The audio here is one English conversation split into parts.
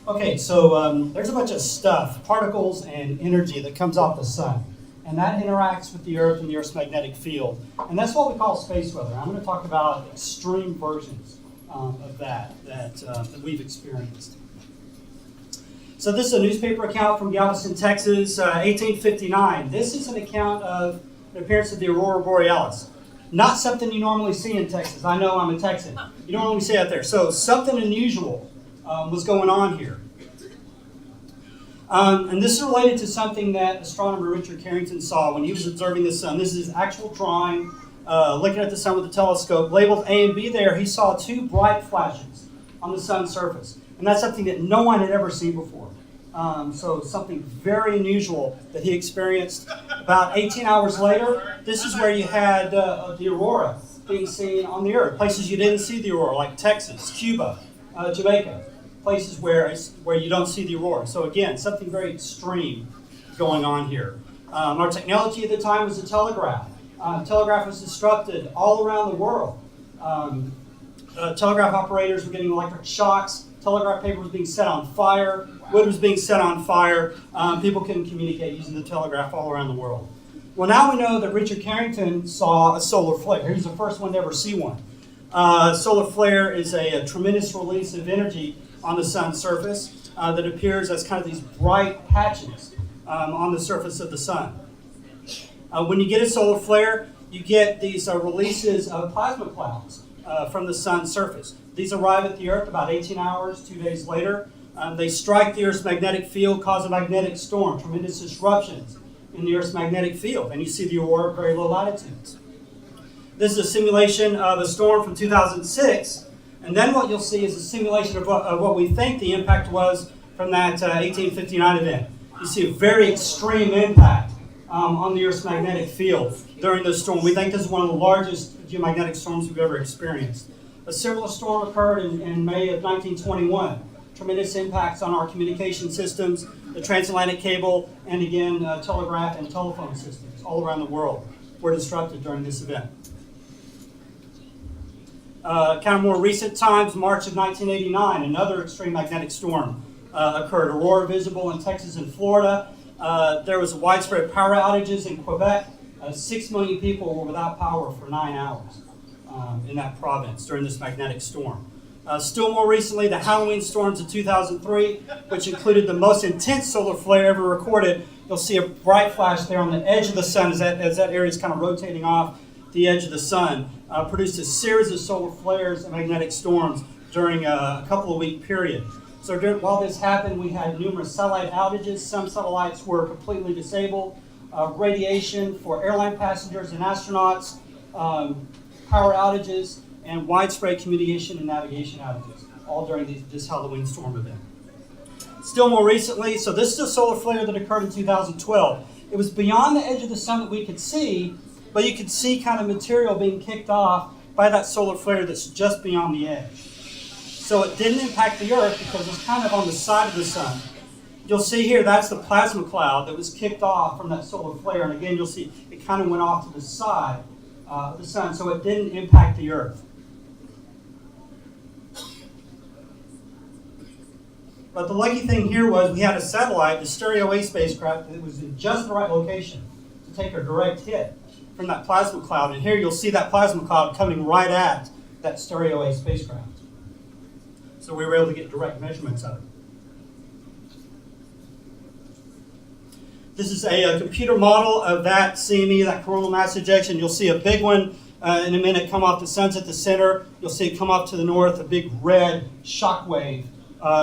Okay, so there's a bunch of stuff, particles and energy that comes off the sun. And that interacts with the Earth and the Earth's magnetic field. And that's what we call space weather. I'm going to talk about extreme versions of that we've experienced. So this is a newspaper account from Galveston, Texas, 1859. This is an account of the appearance of the Aurora Borealis. Not something you normally see in Texas. I know I'm a Texan. You don't normally see it out there. So something unusual was going on here. And this is related to something that astronomer Richard Carrington saw when he was observing the sun. This is his actual drawing, looking at the sun with a telescope. Labeled A and B there, he saw two bright flashes on the sun's surface. And that's something that no one had ever seen before. So something very unusual that he experienced. About 18 hours later, this is where you had the aurora being seen on the Earth. Places you didn't see the aurora, like Texas, Cuba, Jamaica. Places where you don't see the aurora. So again, something very extreme going on here. Our technology at the time was the telegraph. Telegraph was disrupted all around the world. Telegraph operators were getting electric shocks. Telegraph paper was being set on fire. Wood was being set on fire. People couldn't communicate using the telegraph all around the world. Well, now we know that Richard Carrington saw a solar flare. He was the first one to ever see one. Solar flare is a tremendous release of energy on the sun's surface that appears as kind of these bright patches on the surface of the sun. When you get a solar flare, you get these releases of plasma clouds from the sun's surface. These arrive at the Earth about 18 hours, 2 days later. They strike the Earth's magnetic field, cause a magnetic storm, tremendous disruptions in the Earth's magnetic field, and you see the aurora at very low latitudes. This is a simulation of a storm from 2006. And then what you'll see is a simulation of what we think the impact was from that 1859 event. You see a very extreme impact on the Earth's magnetic field during this storm. We think this is one of the largest geomagnetic storms we've ever experienced. A similar storm occurred in May of 1921. Tremendous impacts on our communication systems, the transatlantic cable, and again, telegraph and telephone systems all around the world were disrupted during this event. Kind of more recent times, March of 1989, another extreme magnetic storm occurred. Aurora visible in Texas and Florida. There was widespread power outages in Quebec. 6 million people were without power for 9 hours in that province during this magnetic storm. Still more recently, the Halloween storms of 2003, which included the most intense solar flare ever recorded. You'll see a bright flash there on the edge of the sun as that area is kind of rotating off the edge of the sun. Produced a series of solar flares and magnetic storms during a couple of week period. So while this happened, we had numerous satellite outages. Some satellites were completely disabled. Radiation for airline passengers and astronauts, power outages, and widespread communication and navigation outages, all during this Halloween storm event. Still more recently, so this is a solar flare that occurred in 2012. It was beyond the edge of the sun that we could see, but you could see kind of material being kicked off by that solar flare that's just beyond the edge. So it didn't impact the Earth because it's kind of on the side of the sun. You'll see here, that's the plasma cloud that was kicked off from that solar flare. And again, you'll see it kind of went off to the side of the sun, so it didn't impact the Earth. But the lucky thing here was we had a satellite, the Stereo A spacecraft, that was in just the right location to take a direct hit from that plasma cloud. And here you'll see that plasma cloud coming right at that Stereo A spacecraft. So we were able to get direct measurements of it. This is a computer model of that CME, that coronal mass ejection. You'll see a big one in a minute come off. The sun's at the center. You'll see it come up to the north, a big red shock wave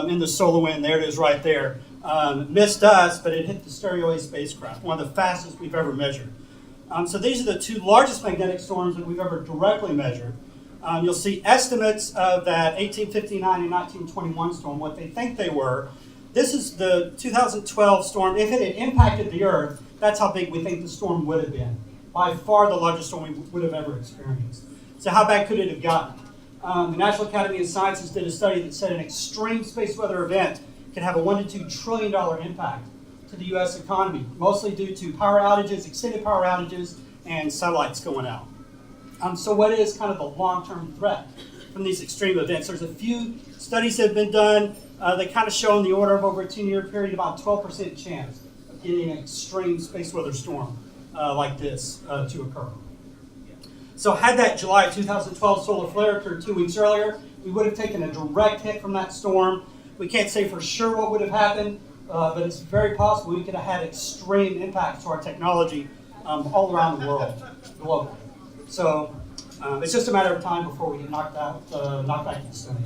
in the solar wind. There it is right there. It missed us, but it hit the Stereo A spacecraft, one of the fastest we've ever measured. So these are the two largest magnetic storms that we've ever directly measured. You'll see estimates of that 1859 and 1921 storm, what they think they were. This is the 2012 storm. If it had impacted the Earth, that's how big we think the storm would have been. By far the largest storm we would have ever experienced. So how bad could it have gotten? The National Academy of Sciences did a study that said an extreme space weather event could have a $1 to $2 trillion impact to the U.S. economy, mostly due to power outages, extended power outages, and satellites going out. So what is kind of the long-term threat from these extreme events. There's a few studies that have been done that kind of show in the order of over a 10-year period about 12% chance of getting an extreme space weather storm like this to occur. So had that July 2012 solar flare occurred 2 weeks earlier, we would have taken a direct hit from that storm. We can't say for sure what would have happened, but it's very possible we could have had extreme impacts to our technology all around the world, globally. So it's just a matter of time before we get knocked back to the sun.